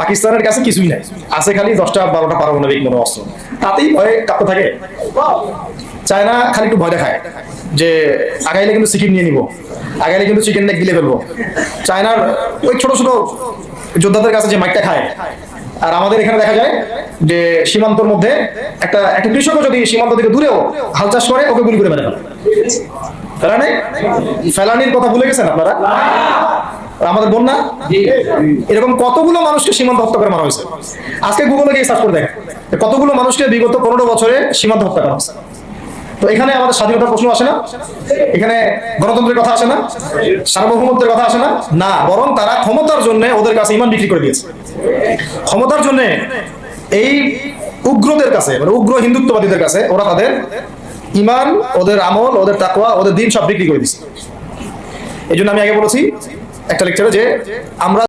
পাকিস্তানের কাছে কিছুই নাই, আছে খালি 10টা 12টা পারমাণবিক মনে অস্ত্র, তাতেই ভয়ে কাঁপতে থাকে। চায়না খালি একটু ভয় দেখায় যে আগাইলে কিন্তু সিকিম নিয়ে নিব, আগাইলে কিন্তু চিকেন নেক গিলে ফেলবো। চায়নার ওই ছোট ছোট যোদ্ধাদের কাছে যে মাইকটা খায়, আর আমাদের এখানে দেখা যায় যে সীমান্তর মধ্যে একটা একটা কৃষকও যদি সীমান্ত থেকে দূরেও হাল চাষ করে, ওকে গুলি করে মেরে ফেলে। ফেলানি, ফেলানির কথা ভুলে গেছেন আপনারা? আমাদের বন্যা, এরকম কতগুলো মানুষকে সীমান্ত হত্যা করে মারা হয়েছে। আজকে গুগলে গিয়ে সার্চ করে দেখেন কতগুলো মানুষকে বিগত 15 বছরে সীমান্ত হত্যা করা হয়েছে। তো এখানে আমাদের স্বাধীনতার প্রশ্ন আসে না, এখানে গণতন্ত্রের কথা আসে না, সার্বভৌমত্বের কথা আসে না, না, বরং তারা ক্ষমতার জন্য ওদের কাছে ঈমান বিক্রি করে দিয়েছে। ক্ষমতার জন্য এই উগ্রদের কাছে, মানে উগ্র হিন্দুত্ববাদীদের কাছে ওরা তাদের ঈমান, ওদের আমল, ওদের তাকওয়া, ওদের দিন সব বিক্রি করে দিয়েছে। এই জন্য আমি আগে বলেছি একটা লেকচারে যে আমরা